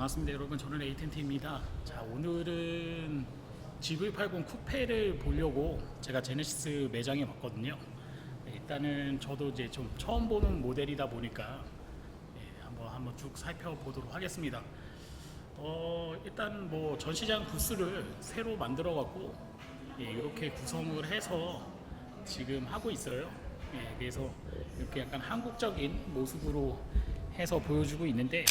반갑습니다 여러분. 저는 에이텐트입니다. 자, 오늘은 GV80 쿠페를 보려고 제가 제네시스 매장에 왔거든요. 일단은 저도 이제 좀 처음 보는 모델이다 보니까 한번 쭉 살펴보도록 하겠습니다. 일단 뭐 전시장 부스를 새로 만들어 갖고 이렇게 구성을 해서 지금 하고 있어요. 그래서 이렇게 약간 한국적인 모습으로 해서 보여주고 있는데,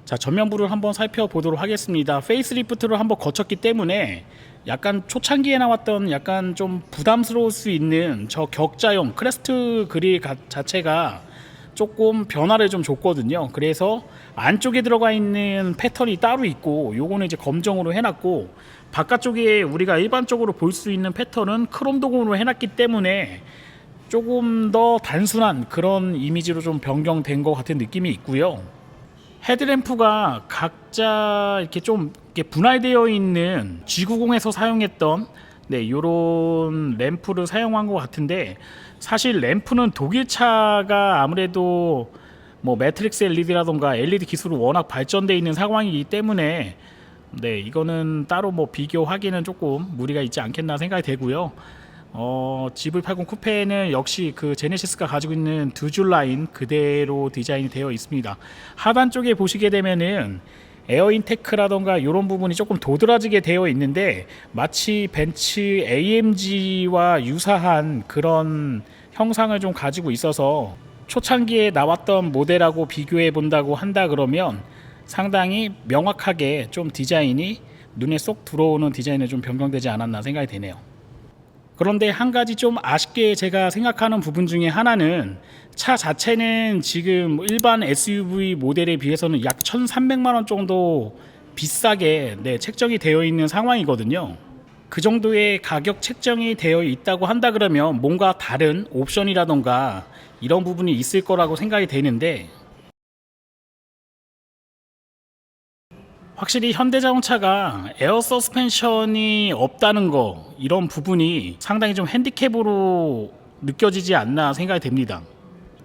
자, 전면부를 한번 살펴보도록 하겠습니다. 페이스리프트를 한번 거쳤기 때문에 약간 초창기에 나왔던 약간 좀 부담스러울 수 있는 저 격자형 크레스트 그릴 자체가 조금 변화를 좀 줬거든요. 그래서 안쪽에 들어가 있는 패턴이 따로 있고, 요거는 이제 검정으로 해놨고, 바깥쪽에 우리가 일반적으로 볼 수 있는 패턴은 크롬 도금으로 해놨기 때문에 조금 더 단순한 그런 이미지로 좀 변경된 것 같은 느낌이 있고요. 헤드램프가 각자 이렇게 좀 이렇게 분할되어 있는 G90에서 사용했던 요런 램프를 사용한 것 같은데, 사실 램프는 독일차가 아무래도 뭐 매트릭스 LED라던가 LED 기술이 워낙 발전되어 있는 상황이기 때문에 이거는 따로 뭐 비교하기는 조금 무리가 있지 않겠나 생각이 되고요. GV80 쿠페는 역시 그 제네시스가 가지고 있는 두 줄 라인 그대로 디자인이 되어 있습니다. 하단 쪽에 보시게 되면은 에어 인테크라던가 이런 부분이 조금 도드라지게 되어 있는데, 마치 벤츠 AMG와 유사한 그런 형상을 좀 가지고 있어서 초창기에 나왔던 모델하고 비교해 본다고 한다 그러면 상당히 명확하게 좀 디자인이 눈에 쏙 들어오는 디자인에 좀 변경되지 않았나 생각이 되네요. 그런데 한 가지 좀 아쉽게 제가 생각하는 부분 중에 하나는, 차 자체는 지금 일반 SUV 모델에 비해서는 약 1,300만 원 정도 비싸게 책정이 되어 있는 상황이거든요. 그 정도의 가격 책정이 되어 있다고 한다 그러면 뭔가 다른 옵션이라던가 이런 부분이 있을 거라고 생각이 되는데, 확실히 현대자동차가 에어 서스펜션이 없다는 거, 이런 부분이 상당히 좀 핸디캡으로 느껴지지 않나 생각이 됩니다.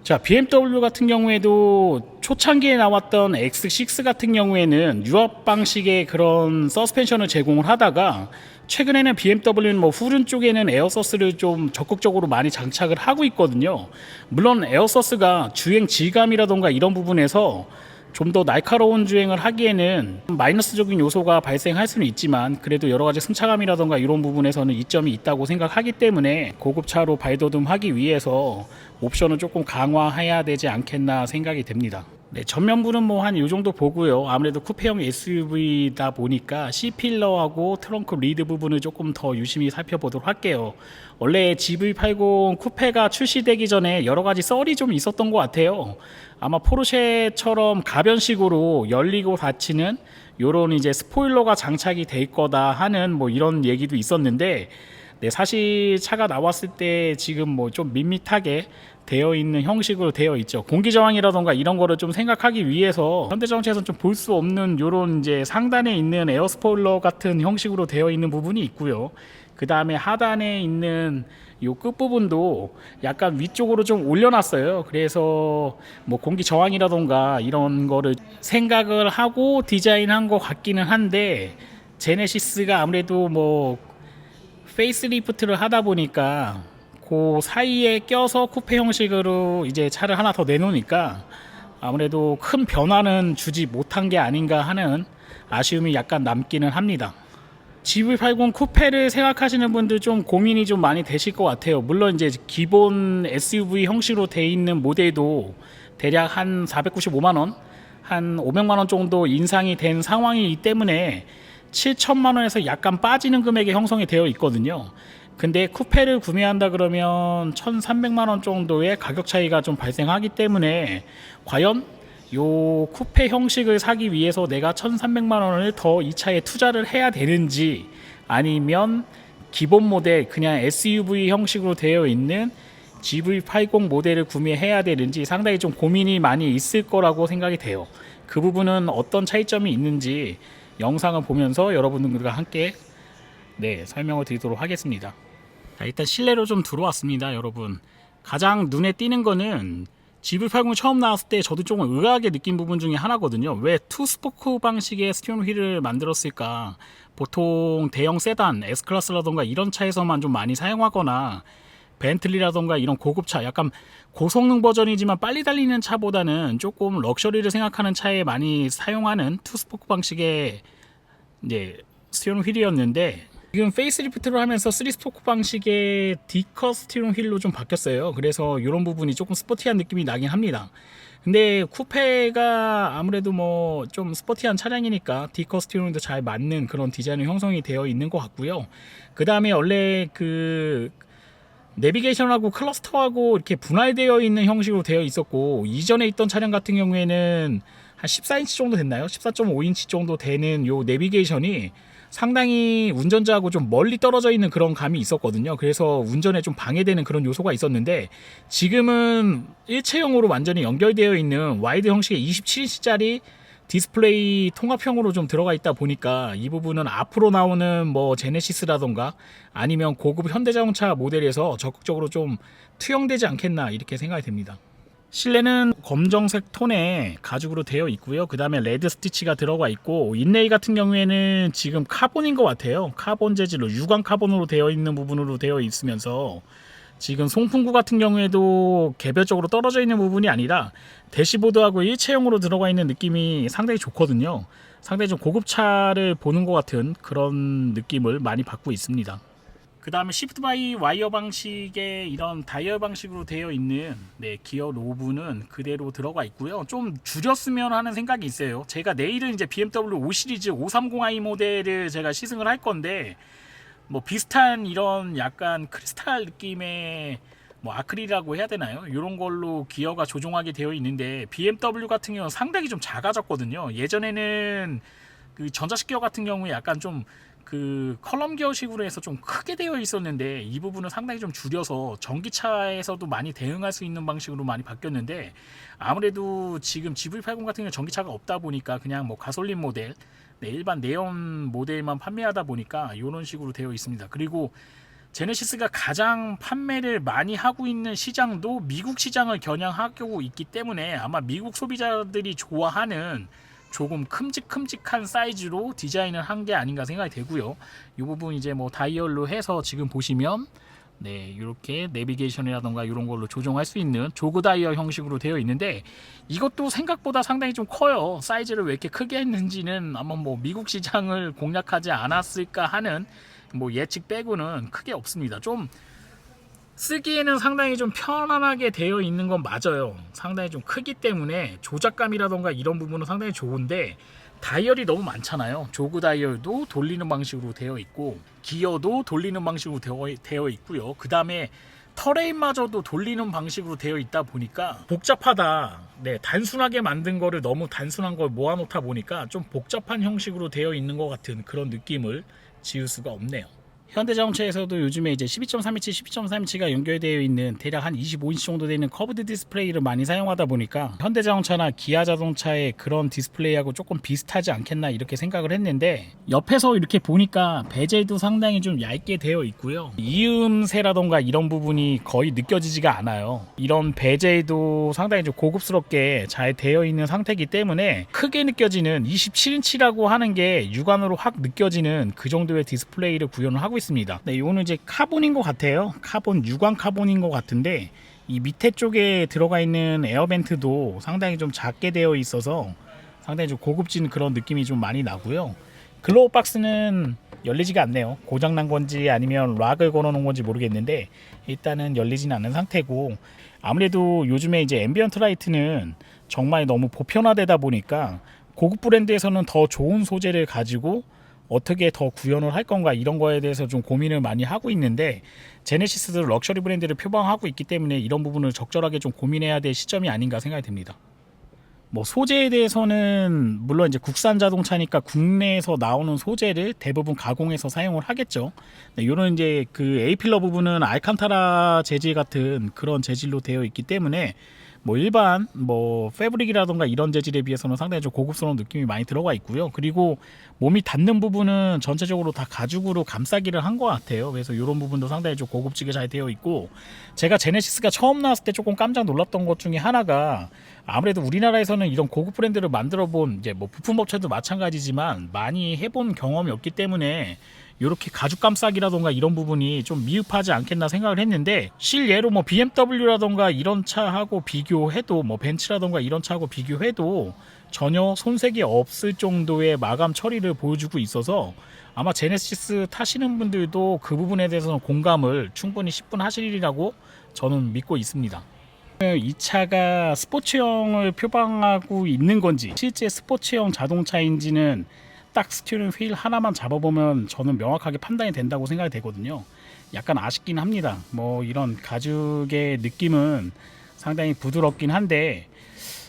자, BMW 같은 경우에도 초창기에 나왔던 X6 같은 경우에는 유압 방식의 그런 서스펜션을 제공을 하다가, 최근에는 BMW는 뭐 후륜 쪽에는 에어서스를 좀 적극적으로 많이 장착을 하고 있거든요. 물론 에어서스가 주행 질감이라던가 이런 부분에서 좀 더 날카로운 주행을 하기에는 마이너스적인 요소가 발생할 수는 있지만, 그래도 여러 가지 승차감이라던가 이런 부분에서는 이점이 있다고 생각하기 때문에 고급차로 발돋움하기 위해서 옵션을 조금 강화해야 되지 않겠나 생각이 됩니다. 전면부는 뭐 한 이 정도 보고요. 아무래도 쿠페형 SUV다 보니까 C필러하고 트렁크 리드 부분을 조금 더 유심히 살펴보도록 할게요. 원래 GV80 쿠페가 출시되기 전에 여러 가지 썰이 좀 있었던 것 같아요. 아마 포르쉐처럼 가변식으로 열리고 닫히는 요런 이제 스포일러가 장착이 될 거다 하는 뭐 이런 얘기도 있었는데, 사실 차가 나왔을 때 지금 뭐 좀 밋밋하게 되어 있는 형식으로 되어 있죠. 공기 저항이라던가 이런 거를 좀 생각하기 위해서 현대자동차에서는 좀 볼 수 없는 요런 이제 상단에 있는 에어 스포일러 같은 형식으로 되어 있는 부분이 있고요. 그 다음에 하단에 있는 요 끝부분도 약간 위쪽으로 좀 올려놨어요. 그래서 뭐 공기 저항이라던가 이런 거를 생각을 하고 디자인한 것 같기는 한데, 제네시스가 아무래도 뭐 페이스리프트를 하다 보니까 그 사이에 껴서 쿠페 형식으로 이제 차를 하나 더 내놓으니까 아무래도 큰 변화는 주지 못한 게 아닌가 하는 아쉬움이 약간 남기는 합니다. GV80 쿠페를 생각하시는 분들 좀 고민이 좀 많이 되실 것 같아요. 물론 이제 기본 SUV 형식으로 돼 있는 모델도 대략 한 495만 원, 한 500만 원 정도 인상이 된 상황이기 때문에 7천만 원에서 약간 빠지는 금액이 형성이 되어 있거든요. 근데 쿠페를 구매한다 그러면 1,300만 원 정도의 가격 차이가 좀 발생하기 때문에, 과연 요 쿠페 형식을 사기 위해서 내가 1,300만 원을 더 이 차에 투자를 해야 되는지, 아니면 기본 모델 그냥 SUV 형식으로 되어 있는 GV80 모델을 구매해야 되는지 상당히 좀 고민이 많이 있을 거라고 생각이 돼요. 그 부분은 어떤 차이점이 있는지 영상을 보면서 여러분들과 함께 설명을 드리도록 하겠습니다. 자, 일단 실내로 좀 들어왔습니다. 여러분, 가장 눈에 띄는 거는 GV80 처음 나왔을 때 저도 조금 의아하게 느낀 부분 중에 하나거든요. 왜 투스포크 방식의 스티어링 휠을 만들었을까? 보통 대형 세단, S클래스라던가 이런 차에서만 좀 많이 사용하거나 벤틀리라던가 이런 고급차, 약간 고성능 버전이지만 빨리 달리는 차보다는 조금 럭셔리를 생각하는 차에 많이 사용하는 투스포크 방식의 이제 스티어링 휠이었는데, 지금 페이스리프트를 하면서 3스포크 방식의 D컷 스티어링 휠로 좀 바뀌었어요. 그래서 이런 부분이 조금 스포티한 느낌이 나긴 합니다. 근데 쿠페가 아무래도 뭐 좀 스포티한 차량이니까 D컷 스티어링도 잘 맞는 그런 디자인이 형성이 되어 있는 것 같고요. 그 다음에 원래 그 내비게이션하고 클러스터하고 이렇게 분할되어 있는 형식으로 되어 있었고, 이전에 있던 차량 같은 경우에는 한 14인치 정도 됐나요? 14.5인치 정도 되는 요 내비게이션이 상당히 운전자하고 좀 멀리 떨어져 있는 그런 감이 있었거든요. 그래서 운전에 좀 방해되는 그런 요소가 있었는데, 지금은 일체형으로 완전히 연결되어 있는 와이드 형식의 27인치짜리 디스플레이 통합형으로 좀 들어가 있다 보니까 이 부분은 앞으로 나오는 뭐 제네시스라던가 아니면 고급 현대자동차 모델에서 적극적으로 좀 투영되지 않겠나 이렇게 생각이 됩니다. 실내는 검정색 톤의 가죽으로 되어 있고요. 그 다음에 레드 스티치가 들어가 있고, 인레이 같은 경우에는 지금 카본인 것 같아요. 카본 재질로, 유광 카본으로 되어 있는 부분으로 되어 있으면서 지금 송풍구 같은 경우에도 개별적으로 떨어져 있는 부분이 아니라 대시보드하고 일체형으로 들어가 있는 느낌이 상당히 좋거든요. 상당히 좀 고급차를 보는 것 같은 그런 느낌을 많이 받고 있습니다. 그 다음에 시프트 바이 와이어 방식의 이런 다이얼 방식으로 되어 있는 기어 노브는 그대로 들어가 있고요. 좀 줄였으면 하는 생각이 있어요. 제가 내일은 이제 BMW 5 시리즈 530i 모델을 제가 시승을 할 건데, 뭐 비슷한 이런 약간 크리스탈 느낌의 뭐 아크릴이라고 해야 되나요? 이런 걸로 기어가 조종하게 되어 있는데, BMW 같은 경우는 상당히 좀 작아졌거든요. 예전에는 그 전자식 기어 같은 경우에 약간 좀 그 컬럼 기어식으로 해서 좀 크게 되어 있었는데, 이 부분은 상당히 좀 줄여서 전기차에서도 많이 대응할 수 있는 방식으로 많이 바뀌었는데, 아무래도 지금 GV80 같은 경우 전기차가 없다 보니까 그냥 뭐 가솔린 모델, 일반 내연 모델만 판매하다 보니까 이런 식으로 되어 있습니다. 그리고 제네시스가 가장 판매를 많이 하고 있는 시장도 미국 시장을 겨냥하고 있기 때문에 아마 미국 소비자들이 좋아하는 조금 큼직큼직한 사이즈로 디자인을 한 게 아닌가 생각이 되고요. 이 부분 이제 뭐 다이얼로 해서 지금 보시면 이렇게 내비게이션이라던가 이런 걸로 조정할 수 있는 조그 다이얼 형식으로 되어 있는데, 이것도 생각보다 상당히 좀 커요. 사이즈를 왜 이렇게 크게 했는지는 아마 뭐 미국 시장을 공략하지 않았을까 하는 뭐 예측 빼고는 크게 없습니다. 좀 쓰기에는 상당히 좀 편안하게 되어 있는 건 맞아요. 상당히 좀 크기 때문에 조작감이라던가 이런 부분은 상당히 좋은데, 다이얼이 너무 많잖아요. 조그 다이얼도 돌리는 방식으로 되어 있고, 기어도 돌리는 방식으로 되어 있고요. 그 다음에 터레인마저도 돌리는 방식으로 되어 있다 보니까 복잡하다. 단순하게 만든 거를 너무 단순한 걸 모아놓다 보니까 좀 복잡한 형식으로 되어 있는 것 같은 그런 느낌을 지울 수가 없네요. 현대자동차에서도 요즘에 이제 12.3인치, 12.3인치가 연결되어 있는 대략 한 25인치 정도 되는 커브드 디스플레이를 많이 사용하다 보니까 현대자동차나 기아자동차의 그런 디스플레이하고 조금 비슷하지 않겠나 이렇게 생각을 했는데, 옆에서 이렇게 보니까 베젤도 상당히 좀 얇게 되어 있고요. 이음새라던가 이런 부분이 거의 느껴지지가 않아요. 이런 베젤도 상당히 좀 고급스럽게 잘 되어 있는 상태이기 때문에 크게 느껴지는 27인치라고 하는 게 육안으로 확 느껴지는 그 정도의 디스플레이를 구현을 하고 있습니다. 이거는 이제 카본인 것 같아요. 카본, 유광 카본인 것 같은데, 이 밑에 쪽에 들어가 있는 에어벤트도 상당히 좀 작게 되어 있어서 상당히 좀 고급진 그런 느낌이 좀 많이 나고요. 글로우 박스는 열리지가 않네요. 고장난 건지 아니면 락을 걸어 놓은 건지 모르겠는데 일단은 열리지는 않는 상태고, 아무래도 요즘에 이제 앰비언트 라이트는 정말 너무 보편화되다 보니까 고급 브랜드에서는 더 좋은 소재를 가지고 어떻게 더 구현을 할 건가 이런 거에 대해서 좀 고민을 많이 하고 있는데, 제네시스도 럭셔리 브랜드를 표방하고 있기 때문에 이런 부분을 적절하게 좀 고민해야 될 시점이 아닌가 생각이 듭니다. 뭐 소재에 대해서는 물론 이제 국산 자동차니까 국내에서 나오는 소재를 대부분 가공해서 사용을 하겠죠. 이런 이제 그 A필러 부분은 알칸타라 재질 같은 그런 재질로 되어 있기 때문에 뭐 일반 뭐 패브릭이라던가 이런 재질에 비해서는 상당히 좀 고급스러운 느낌이 많이 들어가 있고요. 그리고 몸이 닿는 부분은 전체적으로 다 가죽으로 감싸기를 한 것 같아요. 그래서 이런 부분도 상당히 좀 고급지게 잘 되어 있고, 제가 제네시스가 처음 나왔을 때 조금 깜짝 놀랐던 것 중에 하나가, 아무래도 우리나라에서는 이런 고급 브랜드를 만들어 본 이제 뭐 부품업체도 마찬가지지만 많이 해본 경험이 없기 때문에 이렇게 가죽 감싸기라던가 이런 부분이 좀 미흡하지 않겠나 생각을 했는데, 실예로 뭐 BMW라던가 이런 차하고 비교해도, 뭐 벤츠라던가 이런 차하고 비교해도 전혀 손색이 없을 정도의 마감 처리를 보여주고 있어서 아마 제네시스 타시는 분들도 그 부분에 대해서는 공감을 충분히 10분 하시리라고 저는 믿고 있습니다. 이 차가 스포츠형을 표방하고 있는 건지 실제 스포츠형 자동차인지는 딱 스티어링 휠 하나만 잡아보면 저는 명확하게 판단이 된다고 생각이 되거든요. 약간 아쉽긴 합니다. 뭐 이런 가죽의 느낌은 상당히 부드럽긴 한데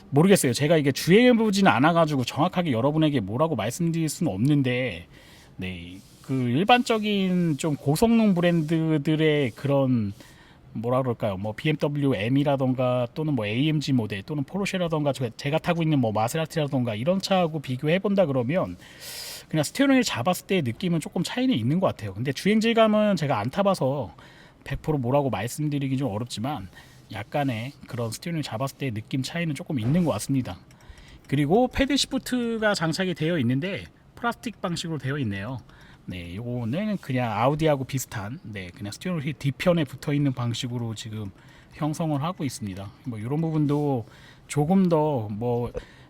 모르겠어요. 제가 이게 주행해보지는 않아가지고 정확하게 여러분에게 뭐라고 말씀드릴 수는 없는데, 네, 그 일반적인 좀 고성능 브랜드들의 그런 뭐라 그럴까요? 뭐 BMW M이라던가 또는 뭐 AMG 모델 또는 포르쉐라던가 제가 타고 있는 뭐 마세라티라던가 이런 차하고 비교해 본다 그러면 그냥 스티어링을 잡았을 때의 느낌은 조금 차이는 있는 것 같아요. 근데 주행 질감은 제가 안 타봐서 100% 뭐라고 말씀드리기 좀 어렵지만 약간의 그런 스티어링을 잡았을 때의 느낌 차이는 조금 있는 것 같습니다. 그리고 패드 시프트가 장착이 되어 있는데 플라스틱 방식으로 되어 있네요. 네, 요거는 그냥 아우디하고 비슷한, 네, 그냥 스티어링 휠 뒤편에 붙어 있는 방식으로 지금 형성을 하고 있습니다. 뭐 이런 부분도 조금 더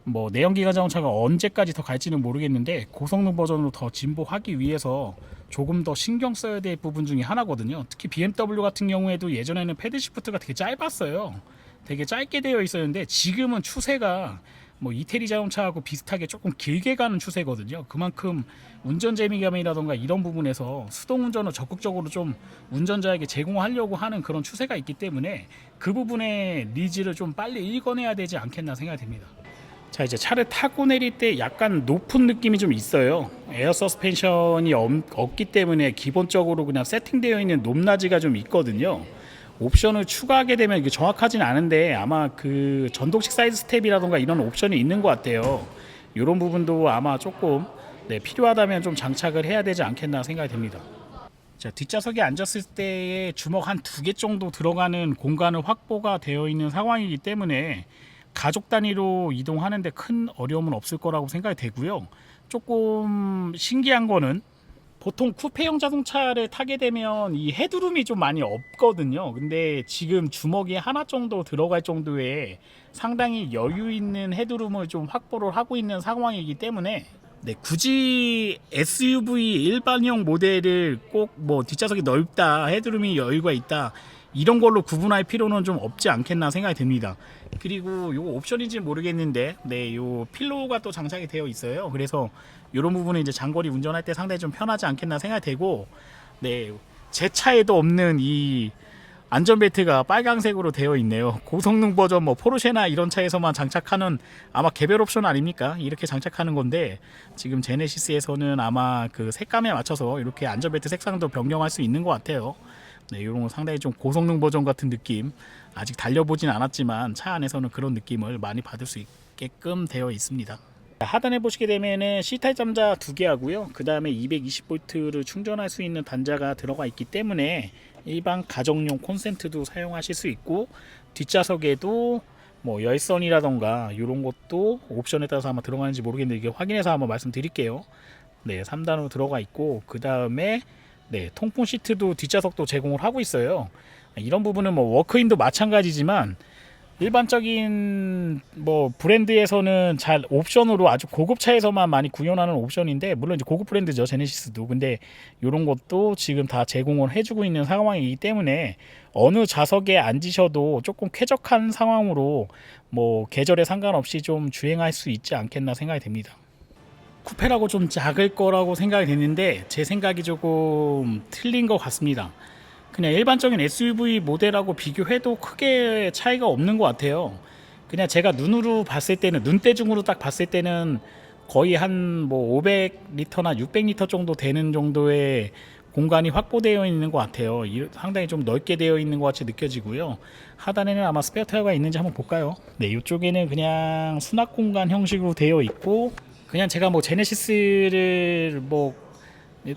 뭐 내연기관 자동차가 언제까지 더 갈지는 모르겠는데 고성능 버전으로 더 진보하기 위해서 조금 더 신경 써야 될 부분 중에 하나거든요. 특히 BMW 같은 경우에도 예전에는 패드 시프트가 되게 짧았어요. 되게 짧게 되어 있었는데 지금은 추세가 뭐 이태리 자동차하고 비슷하게 조금 길게 가는 추세거든요. 그만큼 운전 재미감이라던가 이런 부분에서 수동 운전을 적극적으로 좀 운전자에게 제공하려고 하는 그런 추세가 있기 때문에 그 부분의 니즈를 좀 빨리 읽어내야 되지 않겠나 생각이 됩니다. 자, 이제 차를 타고 내릴 때 약간 높은 느낌이 좀 있어요. 에어 서스펜션이 없기 때문에 기본적으로 그냥 세팅되어 있는 높낮이가 좀 있거든요. 옵션을 추가하게 되면 이게 정확하진 않은데 아마 그 전동식 사이드 스텝이라던가 이런 옵션이 있는 것 같아요. 이런 부분도 아마 조금 필요하다면 좀 장착을 해야 되지 않겠나 생각이 됩니다. 자, 뒷좌석에 앉았을 때에 주먹 한 2개 정도 들어가는 공간을 확보가 되어 있는 상황이기 때문에 가족 단위로 이동하는데 큰 어려움은 없을 거라고 생각이 되고요. 조금 신기한 거는 보통 쿠페형 자동차를 타게 되면 이 헤드룸이 좀 많이 없거든요. 근데 지금 주먹이 하나 정도 들어갈 정도의 상당히 여유 있는 헤드룸을 좀 확보를 하고 있는 상황이기 때문에, 네, 굳이 SUV 일반형 모델을 꼭 뭐 뒷좌석이 넓다, 헤드룸이 여유가 있다 이런 걸로 구분할 필요는 좀 없지 않겠나 생각이 듭니다. 그리고 요 옵션인지 모르겠는데, 네, 요 필로우가 또 장착이 되어 있어요. 그래서 이런 부분은 이제 장거리 운전할 때 상당히 좀 편하지 않겠나 생각이 되고, 네, 제 차에도 없는 이 안전벨트가 빨강색으로 되어 있네요. 고성능 버전 뭐 포르쉐나 이런 차에서만 장착하는 아마 개별 옵션 아닙니까? 이렇게 장착하는 건데 지금 제네시스에서는 아마 그 색감에 맞춰서 이렇게 안전벨트 색상도 변경할 수 있는 것 같아요. 네, 이런 거 상당히 좀 고성능 버전 같은 느낌, 아직 달려보진 않았지만 차 안에서는 그런 느낌을 많이 받을 수 있게끔 되어 있습니다. 하단에 보시게 되면은 C타입 단자 2개 하고요. 그 다음에 220V를 충전할 수 있는 단자가 들어가 있기 때문에 일반 가정용 콘센트도 사용하실 수 있고, 뒷좌석에도 뭐 열선이라던가 이런 것도 옵션에 따라서 아마 들어가는지 모르겠는데 이게 확인해서 한번 말씀드릴게요. 네, 3단으로 들어가 있고, 그 다음에 네, 통풍 시트도 뒷좌석도 제공을 하고 있어요. 이런 부분은 뭐 워크인도 마찬가지지만 일반적인 뭐 브랜드에서는 잘 옵션으로 아주 고급 차에서만 많이 구현하는 옵션인데, 물론 이제 고급 브랜드죠, 제네시스도. 근데 이런 것도 지금 다 제공을 해주고 있는 상황이기 때문에 어느 좌석에 앉으셔도 조금 쾌적한 상황으로 뭐 계절에 상관없이 좀 주행할 수 있지 않겠나 생각이 됩니다. 쿠페라고 좀 작을 거라고 생각이 됐는데 제 생각이 조금 틀린 것 같습니다. 그냥 일반적인 SUV 모델하고 비교해도 크게 차이가 없는 것 같아요. 그냥 제가 눈으로 봤을 때는, 눈대중으로 딱 봤을 때는 거의 한 뭐 500리터나 600리터 정도 되는 정도의 공간이 확보되어 있는 것 같아요. 상당히 좀 넓게 되어 있는 것 같이 느껴지고요. 하단에는 아마 스페어 타이어가 있는지 한번 볼까요? 네, 이쪽에는 그냥 수납 공간 형식으로 되어 있고, 그냥 제가 뭐 제네시스를 뭐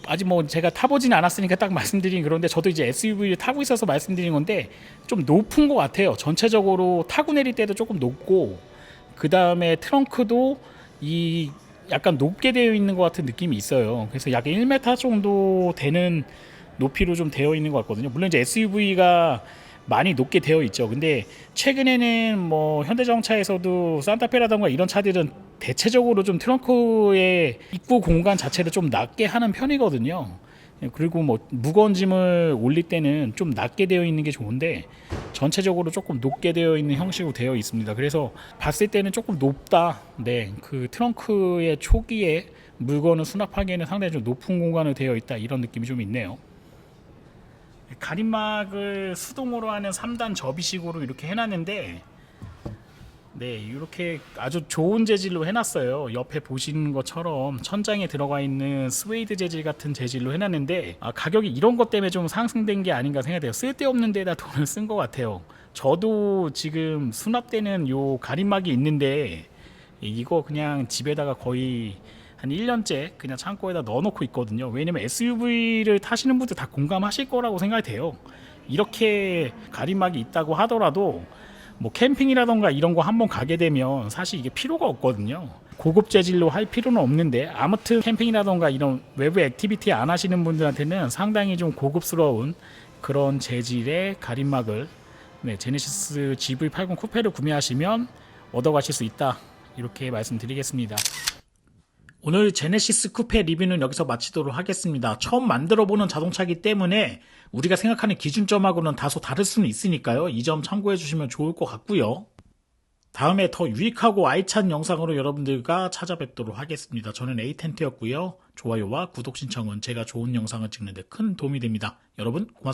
아직 뭐 제가 타보진 않았으니까 딱 말씀드린, 그런데 저도 이제 SUV를 타고 있어서 말씀드린 건데 좀 높은 것 같아요. 전체적으로 타고 내릴 때도 조금 높고, 그 다음에 트렁크도 이 약간 높게 되어 있는 것 같은 느낌이 있어요. 그래서 약 1m 정도 되는 높이로 좀 되어 있는 것 같거든요. 물론 이제 SUV가 많이 높게 되어 있죠. 근데 최근에는 뭐 현대자동차에서도 산타페라던가 이런 차들은 대체적으로 좀 트렁크의 입구 공간 자체를 좀 낮게 하는 편이거든요. 그리고 뭐 무거운 짐을 올릴 때는 좀 낮게 되어 있는 게 좋은데 전체적으로 조금 높게 되어 있는 형식으로 되어 있습니다. 그래서 봤을 때는 조금 높다. 네, 그 트렁크의 초기에 물건을 수납하기에는 상당히 좀 높은 공간으로 되어 있다, 이런 느낌이 좀 있네요. 가림막을 수동으로 하는 3단 접이식으로 이렇게 해놨는데, 네, 이렇게 아주 좋은 재질로 해놨어요. 옆에 보시는 것처럼 천장에 들어가 있는 스웨이드 재질 같은 재질로 해놨는데, 가격이 이런 것 때문에 좀 상승된 게 아닌가 생각돼요. 쓸데없는 데다 돈을 쓴 것 같아요. 저도 지금 수납되는 요 가림막이 있는데 이거 그냥 집에다가 거의 한 1년째 그냥 창고에다 넣어놓고 있거든요. 왜냐면 SUV를 타시는 분들 다 공감하실 거라고 생각이 돼요. 이렇게 가림막이 있다고 하더라도 뭐 캠핑이라던가 이런 거 한번 가게 되면 사실 이게 필요가 없거든요. 고급 재질로 할 필요는 없는데, 아무튼 캠핑이라던가 이런 외부 액티비티 안 하시는 분들한테는 상당히 좀 고급스러운 그런 재질의 가림막을, 네, 제네시스 GV80 쿠페를 구매하시면 얻어가실 수 있다, 이렇게 말씀드리겠습니다. 오늘 제네시스 쿠페 리뷰는 여기서 마치도록 하겠습니다. 처음 만들어보는 자동차이기 때문에 우리가 생각하는 기준점하고는 다소 다를 수는 있으니까요. 이 점 참고해 주시면 좋을 것 같고요. 다음에 더 유익하고 알찬 영상으로 여러분들과 찾아뵙도록 하겠습니다. 저는 에이텐트였고요. 좋아요와 구독 신청은 제가 좋은 영상을 찍는 데 큰 도움이 됩니다. 여러분 고맙습니다.